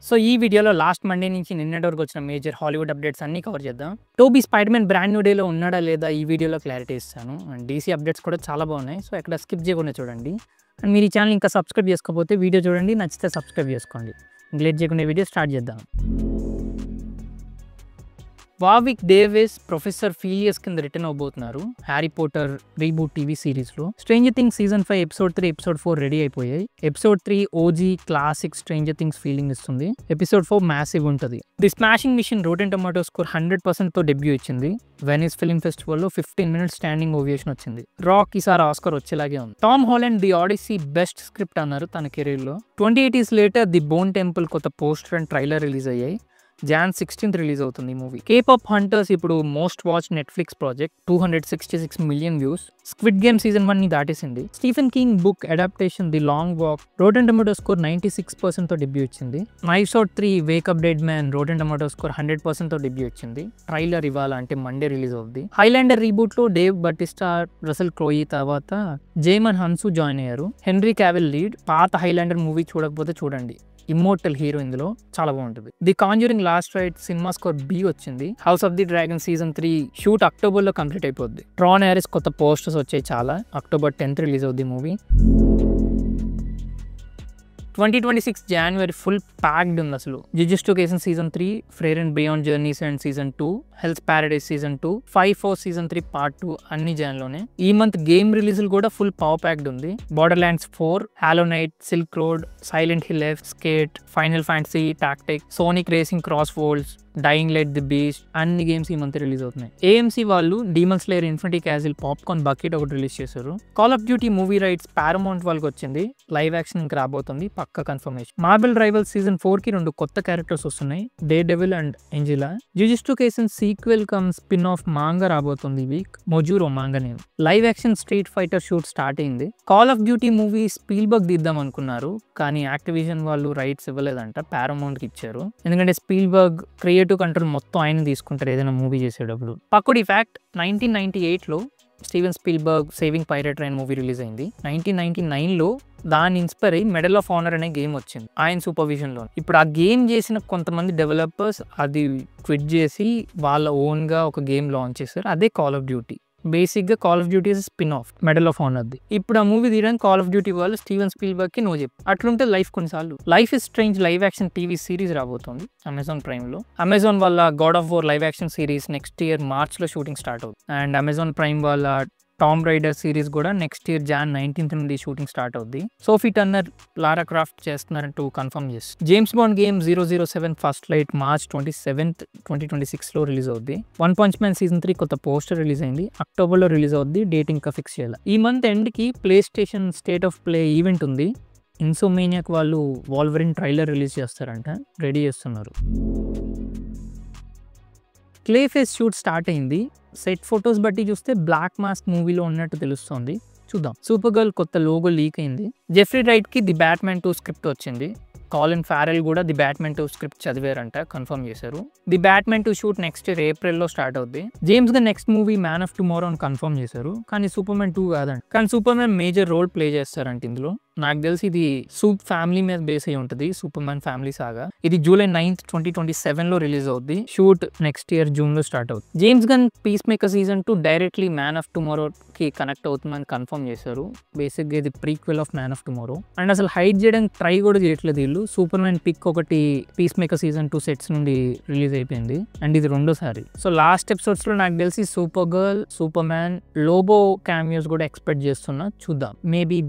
So ఈ వీడియోలో last Monday నుంచి నిన్నటి వరకు వచ్చిన మేజర్ హాలీవుడ్ అప్డేట్స్ అన్ని కవర్ చేద్దాం. టోబీ స్పైడర్-మ్యాన్ బ్రాండ్ న్యూ డేలో ఉన్నాడా లేదా ఈ వీడియోలో క్లారిటీ ఇస్తాను. అండ్ డీసీ అప్డేట్స్ కూడా చాలా బాగున్నాయి. సో ఎక్కడ స్కిప్ చేయకుండా చూడండి. అండ్ మీరు ఈ ఛానల్ ఇంకా సబ్స్క్రైబ్ చేసుకోకపోతే వీడియో చూడండి, నచ్చితే సబ్స్క్రైబ్ చేసుకోండి. లేట్ చేయకుండా వీడియో స్టార్ట్ చేద్దాం. వార్విక్ డేవిస్ ప్రొఫెసర్ ఫీలియస్ కింద రిటర్న్ అవబోతున్నారు హ్యారీ పోటర్ రీబూట్ టీవీ సిరీస్లో. Stranger Things season 5 episode 3 episode 4 ready అయిపోయాయి. Episode 3 OG classic Stranger Things feeling ఇస్తుంది. ఎపిసోడ్ 4 మ్యాసివ్ ఉంటుంది. The Smashing Machine Rotten Tomato score 100%తో debut ఇచ్చింది. Venice film ఫెస్టివల్లో 15 minutes standing ovation వచ్చింది. Rock ఈసారి Oscar వచ్చేలాగే ఉంది. Tom Holland the Odyssey best script అన్నారు తన కెరీర్లో. 28 years later the Bone Temple కొత్త పోస్టర్ అండ్ ట్రైలర్ రిలీజ్ అయ్యాయి. Jan 16th రిలీజ్ అవుతుంది ఈ మూవీ. కేపాప్ హంటర్స్ ఇప్పుడు most watch Netflix project, 266 million views. Squid Game season 1 ని దాటేసింది. Stephen King book adaptation the Long Walk Rotten Tomato score 96%తో debut ఇచ్చింది. Knives Out 3 wake up dead man Rotten Tomato score 100%తో debut ఇచ్చింది. Trailer ఇవాళ అంటే Monday release అవుతుంది. Highlander reboot లో డేవ్ బటిస్టా, రసెల్ క్రోయి తర్వాత జేమన్ హన్సు జాయిన్ అయ్యారు. Henry Cavill lead. పాత హైలాండర్ మూవీ చూడకపోతే చూడండి, ఇమ్మోర్టల్ హీరో ఇందులో చాలా బాగుంటుంది. The Conjuring last right cinema score B వచ్చింది. House of the dragon season 3 shoot అక్టోబర్లో కంప్లీట్ అయిపోద్ది. ట్రాన్ హ్యారిస్ కొత్త పోస్టర్స్ వచ్చాయి చాలా. October 10th రిలీజ్ అవుద్ది మూవీ. 2026 January ఫుల్ ప్యాక్డ్ ఉంది అసలు. Jujutsu Kaisen season 3, ఫ్రేర్ and beyond journeys and season 2, health Paradise season 2, 5-4 season 3 part 2 అన్ని జాన్లోనే. ఈ మంత్ గేమ్ రిలీజ్లు కూడా ఫుల్ పవర్ ప్యాక్డ్ ఉంది. Borderlands 4, Hollow Knight, Silk Road, Silent Hill F, Skate, Final Fantasy Tactic, Sonic Racing Cross Worlds, Dying Light The Beast అన్ని games ఈ month release అవుతున్నాయి. AMC వాళ్ళు Demon Slayer Infinity Castle popcorn bucket ఒకటి release చేశారు. Call of Duty movie rights Paramount వాళ్ళకి వచ్చింది. Live action ఇంకా రాబోతుంది, పక్క కన్ఫర్మేషన్. మార్బెల్ రైవల్ సీజన్ 4 కి 2 కొత్త క్యారెక్టర్స్ వస్తున్నాయి, Daredevil and Angela. Jujutsu Kaisen sequel cum spin off manga రాబోతుంది ఈ week, Modulo manga name. Live action Street Fighter shoot start అయింది. Call of Duty movie Spielberg తీద్దాం అనుకున్నారు, కానీ యాక్టివిజన్ వాళ్ళు రైట్స్ ఇవ్వలేదంట, పారమౌంట్ కి ఇచ్చారు. ఎందుకంటే స్పీల్బర్గ్ క్రియేటివ్ కంట్రోల్ మొత్తం ఆయన తీసుకుంటారు ఏదైనా మూవీ చేసేటప్పుడు. పక్కడి ఫ్యాక్ట్, 1998లో Steven Spielberg Saving Private Ryan movie release అయింది. 1999లో దాన్ని ఇన్స్పైర్ అయ్యి మెడల్ ఆఫ్ ఆనర్ అనే గేమ్ వచ్చింది ఆయన సూపర్విజన్లో. ఇప్పుడు ఆ గేమ్ చేసిన కొంతమంది డెవలపర్స్ అది క్విట్ చేసి వాళ్ళ ఓన్గా ఒక గేమ్ లాంచ్ చేశారు, అదే కాల్ ఆఫ్ డ్యూటీ. బేసిక్గా Call of Duty spin off Medal of ఆనర్ది. ఇప్పుడు ఆ మూవీ తీయడానికి కాల్ ఆఫ్ డ్యూటీ వాళ్ళు స్టీవెన్ స్పీల్బర్గ్ కి నో చెప్పు. అట్లుంటే లైఫ్ కొన్నిసార్లు. Life is Strange live action TV series రాబోతుంది అమెజాన్ ప్రైమ్లో. అమెజాన్ వాళ్ళ God of War live action series next year మార్చ్లో షూటింగ్ స్టార్ట్ అవుతుంది. అండ్ అమెజాన్ ప్రైమ్ వాళ్ళ టామ్ రైడర్ సిరీస్ కూడా నెక్స్ట్ ఇయర్ Jan 19th నుండి షూటింగ్ స్టార్ట్ అవుద్ది. Sophie Turner, Lara Croft చేస్తున్నారంటూ కన్ఫర్మ్ చేసి. James Bond game 007 First Light March 27th 2026లో release అవుద్ది. వన్ పంచ్ మ్యాన్ సీజన్ 3 కొత్త పోస్టర్ రిలీజ్ అయింది, అక్టోబర్లో రిలీజ్ అవుద్ది. డేట్ ఇంకా ఫిక్స్ చేయాలి. ఈ మంత్ ఎండ్కి PlayStation State of Play event ఉంది. ఇన్సోమేనియాక్ వాళ్ళు వాల్వరిన్ ట్రైలర్ రిలీజ్ చేస్తారంట, రెడీ చేస్తున్నారు. క్లే ఫేస్ షూట్ స్టార్ట్ అయింది. సెట్ ఫొటోస్ బట్టి చూస్తే బ్లాక్ మాస్క్ మూవీలో ఉన్నట్టు తెలుస్తోంది, చూద్దాం. సూపర్ గర్ల్ కొత్త లోగో లీక్ అయింది. జెఫ్రీ రైట్కి ది బ్యాట్మ్యాన్ 2 స్క్రిప్ట్ వచ్చింది. కాలిన్ ఫారెల్ కూడా ది బ్యాట్మ్యాన్ 2 స్క్రిప్ట్ చదివారంట, కన్ఫర్మ్ చేశారు. The Batman 2 shoot next year ఏప్రిల్లో స్టార్ట్ అవుద్ది. James gun next movie man of tomorrow అని కన్ఫర్మ్ చేశారు, కానీ సూపర్మ్యాన్ 2 కాదంట. కానీ సూపర్మ్యాన్ మేజర్ రోల్ ప్లే చేస్తారంట ఇందులో. నాకు తెలిసి ఇది సూప్ ఫ్యామిలీ మీద బేస్ అయి ఉంటుంది, సూపర్మ్యాన్ ఫ్యామిలీ సాగా. ఇది July 9th 2027లో రిలీజ్ అవుద్ది. షూట్ నెక్స్ట్ ఇయర్ జూన్లో స్టార్ట్ అవుతుంది. James Gunn Peacemaker season 2 directly Man of టుమారోకి కనెక్ట్ అవుతుందని కన్ఫర్మ్ చేశారు. బేసిక్గా ఇది prequel of Man of Tomorrow. And అసలు హైడ్ చేయడానికి ట్రై కూడా చేయట్లేదు వీళ్ళు. సూపర్మ్యాన్ పిక్ ఒకటి పీస్ మేకర్ సీజన్ 2 సెట్స్ నుండి రిలీజ్ అయిపోయింది, అండ్ ఇది రెండోసారి. సో లాస్ట్ ఎపిసోడ్స్లో నాకు తెలిసి Supergirl, Superman, Lobo cameos కూడా ఎక్స్పెక్ట్ చేస్తున్నా, చూద్దాం. మేబీ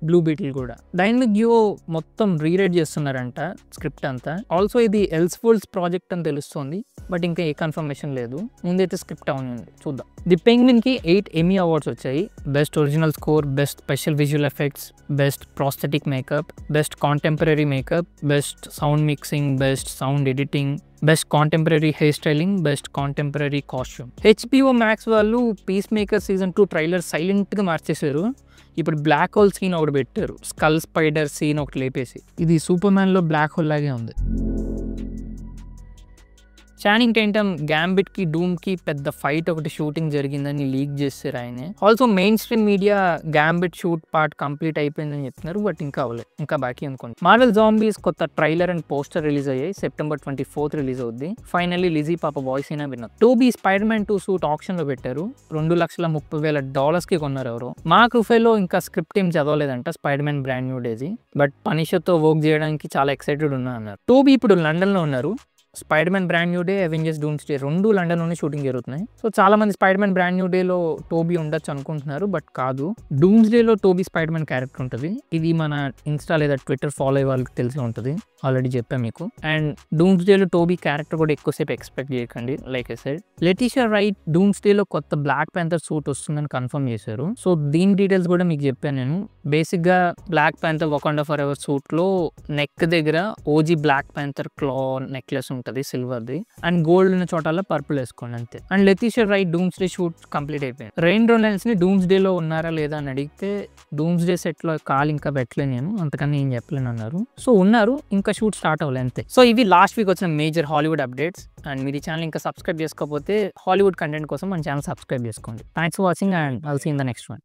బ్లూ బీటిల్ కూడా. డైనమిక్ డ్యూయో మొత్తం రీరైట్ చేస్తున్నారంట స్క్రిప్ట్ అంతా. ఆల్సో ఇది ఎల్స్ఫోల్డ్స్ ప్రాజెక్ట్ అని తెలుస్తుంది, బట్ ఇంకా ఏ కన్ఫర్మేషన్ లేదు. ముందైతే స్క్రిప్ట్ అవును, చూద్దాం. ది పెంగ్విన్ కి 8 Emmy అవార్డ్స్ వచ్చాయి. Best original score, best special visual effects, best prosthetic makeup, best contemporary makeup, best sound mixing, best sound editing, best contemporary hair styling, best contemporary costume. HBO Max వాళ్ళు piece maker season 2 trailer సైలెంట్గా మార్చేశారు. ఇప్పుడు black hole scene ఒకటి పెట్టారు, skull spider scene ఒకటి లేపేసి. ఇది super మ్యాన్లో black hole లాగే ఉంది. చానింగ్ టేటమ్ గ్యాంబిట్ కి డూమ్ కి పెద్ద ఫైట్ ఒకటి షూటింగ్ జరిగిందని లీక్ చేస్తారు ఆయనే. Also main stream media gambit shoot part complete అయిపోయిందని చెప్తున్నారు, బట్ ఇంకా అవ్వలేదు, ఇంకా బాకీ అనుకోండి. మార్వెల్ జాంబీస్ కొత్త ట్రైలర్ అండ్ పోస్టర్ రిలీజ్ అయ్యాయి. September 24 రిలీజ్ అవుద్ది. ఫైనల్లీ లిజీ పాప వాయిస్ అయినా విన్నారు. Toby Spider man 2 suit option లో పెట్టారు. $2,30,000 కి కొన్నారు ఎవరు. మార్క్ రుఫెలో ఇంకా స్క్రిప్ట్ ఏం చదవలేదంట Spider Man Brand New Day, but Punisher తో వర్క్ చేయడానికి చాలా ఎక్సైటెడ్ ఉన్నా అన్నారు. టోబీ ఇప్పుడు లండన్ లో ఉన్నారు. Spider Man Brand New Day, Avengers Doomsday 2 లండన్లోనే షూటింగ్ జరుగుతున్నాయి. సో చాలా మంది స్పైడర్ మ్యాన్ బ్రాండ్ న్యూ డేలో టోబీ ఉండొచ్చు అనుకుంటున్నారు, బట్ కాదు. డూమ్స్డేలో టోబీ స్పైడర్ మ్యాన్ క్యారెక్టర్ ఉంటుంది. ఇది మన ఇన్స్టా లేదా ట్విట్టర్ ఫాలో అయ్యే వాళ్ళకి తెలిసి ఉంటుంది, ఆల్రెడీ చెప్పాను మీకు. అండ్ డూమ్స్డేలో టోబీ క్యారెక్టర్ కూడా ఎక్కువసేపు ఎక్స్పెక్ట్ చేయకండి. Like I said, Letitia Wright డూమ్స్డేలో కొత్త బ్లాక్ ప్యాంథర్ సూట్ వస్తుందని కన్ఫర్మ్ చేశారు. సో దీని డీటెయిల్స్ కూడా మీకు చెప్పాను నేను. బేసిక్గా Black Panther Wakanda Forever సూట్లో నెక్ దగ్గర OG Black Panther claw necklace ఉంటుంది సిల్వర్ది, అండ్ గోల్డ్ ఉన్న చోటల్లో పర్పుల్ వేసుకోండి అంతే. And Letitia Wright Doomsday shoot complete అయిపోయింది. రెయిన్ రొనాల్డ్స్ ని డూమ్స్డేలో ఉన్నారా లేదా అని అడిగితే డూమ్స్డే సెట్ లో కాల్ ఇంకా పెట్టలే నేను, అంతకన్నా ఏం చెప్పలేను అన్నారు. సో ఉన్నారు, ఇంకా షూట్ స్టార్ట్ అవ్వలే అంతే. సో ఇవి లాస్ట్ వీక్ వచ్చిన మేజర్ హాలీవుడ్ అప్డేట్స్. అండ్ మీరు ఈ ఛానల్ ఇంకా సబ్స్క్రైబ్ చేసుకోకపోతే హాలీవుడ్ కంటెంట్ కోసం మన ఛానల్ సబ్స్క్రైబ్ చేసుకోండి. Thanks for watching and I'll see in the next one.